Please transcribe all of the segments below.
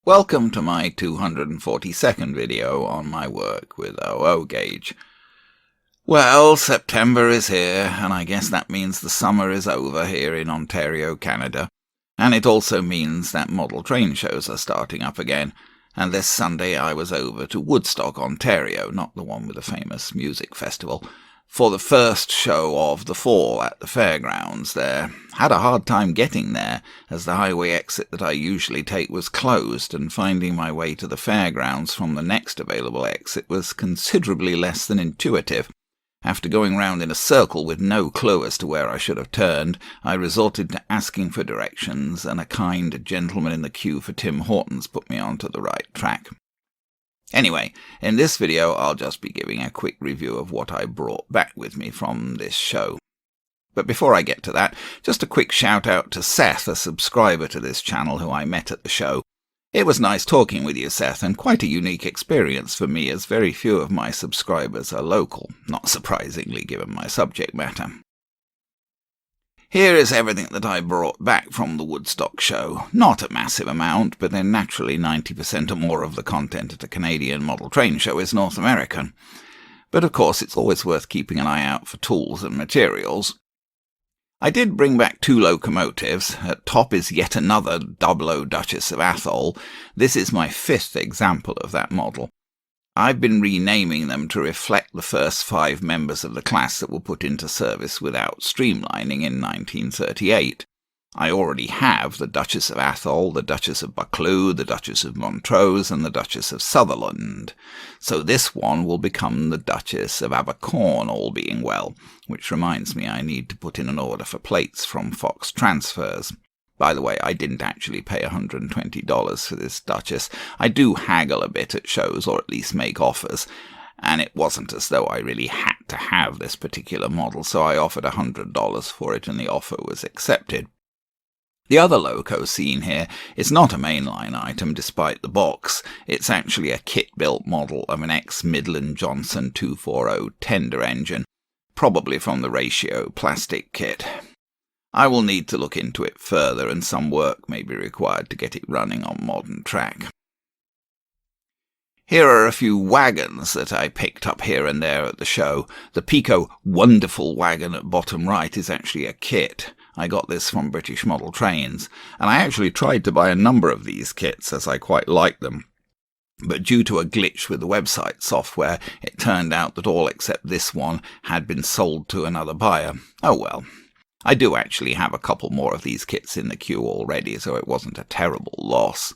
Welcome to my 242nd video on my work with OO gauge. Well, September is here, and I guess that means the summer is over here in Ontario, Canada. And it also means that model train shows are starting up again. And this Sunday I was over to Woodstock, Ontario, not the one with the famous music festival, for the first show of the fall at the Fairgrounds there. Had a hard time getting there, as the highway exit that I usually take was closed, and finding my way to the Fairgrounds from the next available exit was considerably less than intuitive. After going round in a circle with no clue as to where I should have turned, I resorted to asking for directions, and a kind gentleman in the queue for Tim Hortons put me onto the right track. Anyway, in this video I'll just be giving a quick review of what I brought back with me from this show. But before I get to that, just a quick shout out to Seth, a subscriber to this channel who I met at the show. It was nice talking with you, Seth, and quite a unique experience for me, as very few of my subscribers are local, not surprisingly given my subject matter. Here is everything that I brought back from the Woodstock show. Not a massive amount, but then naturally 90% or more of the content at a Canadian model train show is North American. But of course it's always worth keeping an eye out for tools and materials. I did bring back 2 locomotives. At top is yet another 00 Duchess of Abercorn. This is my 5th example of that model. I've been renaming them to reflect the first 5 members of the class that were put into service without streamlining in 1938. I already have the Duchess of Abercorn, the Duchess of Buccleuch, the Duchess of Montrose, and the Duchess of Sutherland. So this one will become the Duchess of Abercorn, all being well, which reminds me I need to put in an order for plates from Fox Transfers. By the way, I didn't actually pay $120 for this Duchess. I do haggle a bit at shows, or at least make offers, and it wasn't as though I really had to have this particular model, so I offered $100 for it and the offer was accepted. The other loco seen here is not a mainline item despite the box. It's actually a kit-built model of an ex-Midland Johnson 240 tender engine, probably from the Ratio plastic kit. I will need to look into it further, and some work may be required to get it running on modern track. Here are a few wagons that I picked up here and there at the show. The Pico Wonderful wagon at bottom right is actually a kit. I got this from British Model Trains, and I actually tried to buy a number of these kits as I quite like them. But due to a glitch with the website software, it turned out that all except this one had been sold to another buyer. Oh well. I do actually have a couple more of these kits in the queue already, so it wasn't a terrible loss.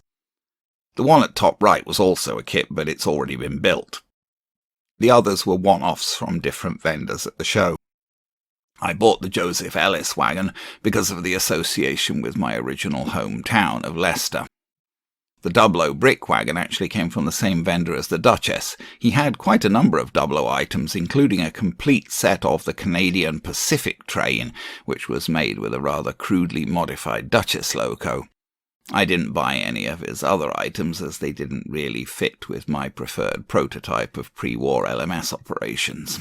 The one at top right was also a kit, but it's already been built. The others were one-offs from different vendors at the show. I bought the Joseph Ellis wagon because of the association with my original hometown of Leicester. The 00 brick wagon actually came from the same vendor as the Duchess. He had quite a number of 00 items, including a complete set of the Canadian Pacific train, which was made with a rather crudely modified Duchess loco. I didn't buy any of his other items, as they didn't really fit with my preferred prototype of pre-war LMS operations.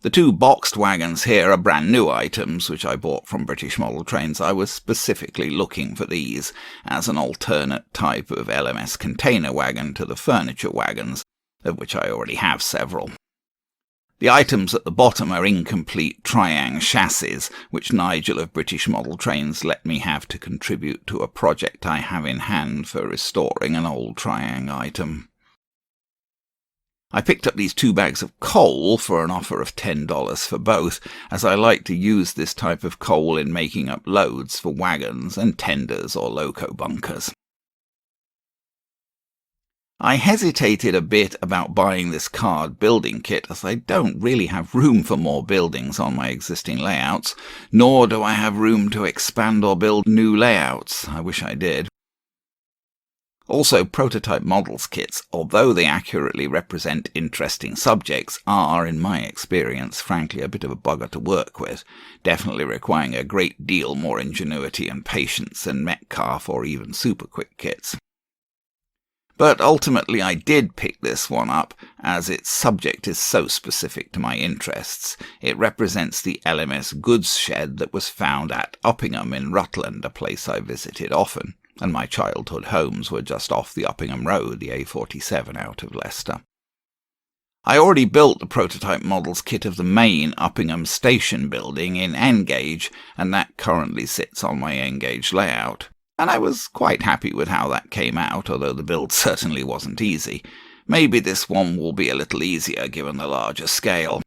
The 2 boxed wagons here are brand new items, which I bought from British Model Trains. I was specifically looking for these as an alternate type of LMS container wagon to the furniture wagons, of which I already have several. The items at the bottom are incomplete Triang chassis, which Nigel of British Model Trains let me have to contribute to a project I have in hand for restoring an old Triang item. I picked up these 2 bags of coal for an offer of $10 for both, as I like to use this type of coal in making up loads for wagons and tenders or loco bunkers. I hesitated a bit about buying this card building kit, as I don't really have room for more buildings on my existing layouts, nor do I have room to expand or build new layouts. I wish I did. Also, prototype models kits, although they accurately represent interesting subjects, are, in my experience, frankly a bit of a bugger to work with, definitely requiring a great deal more ingenuity and patience than Metcalfe or even super quick kits. But ultimately I did pick this one up, as its subject is so specific to my interests. It represents the LMS Goods Shed that was found at Upham in Rutland, a place I visited often. and my childhood homes were just off the Uppingham Road, the A47 out of Leicester. I already built the prototype models kit of the main Upham Station building in N-gauge, and that currently sits on my N-gauge layout, and I was quite happy with how that came out, although the build certainly wasn't easy. Maybe this one will be a little easier given the larger scale.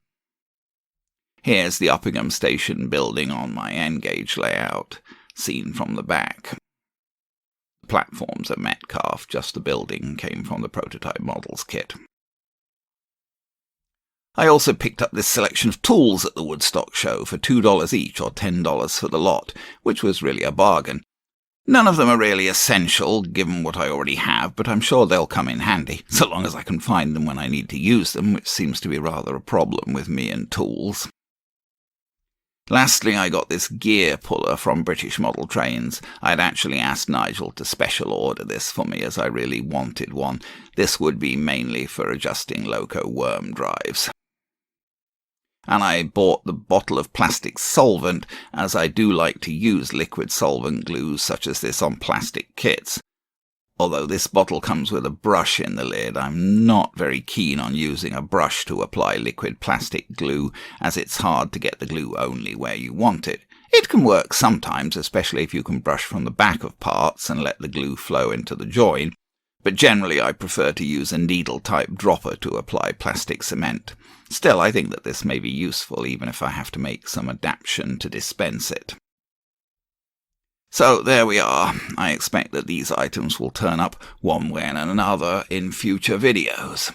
Here's the Upham Station building on my N-gauge layout, seen from the back. The platforms are Metcalfe, just the building came from the prototype models kit. I also picked up this selection of tools at the Woodstock show for $2 each or $10 for the lot, which was really a bargain. None of them are really essential, given what I already have, but I'm sure they'll come in handy, so long as I can find them when I need to use them, which seems to be rather a problem with me and tools. Lastly, I got this gear puller from British Model Trains. I had actually asked Nigel to special order this for me as I really wanted one. This would be mainly for adjusting loco worm drives. And I bought the bottle of plastic solvent, as I do like to use liquid solvent glues such as this on plastic kits. Although this bottle comes with a brush in the lid, I'm not very keen on using a brush to apply liquid plastic glue, as it's hard to get the glue only where you want it. It can work sometimes, especially if you can brush from the back of parts and let the glue flow into the join, but generally I prefer to use a needle-type dropper to apply plastic cement. Still, I think that this may be useful even if I have to make some adaptation to dispense it. So there we are. I expect that these items will turn up one way and another in future videos.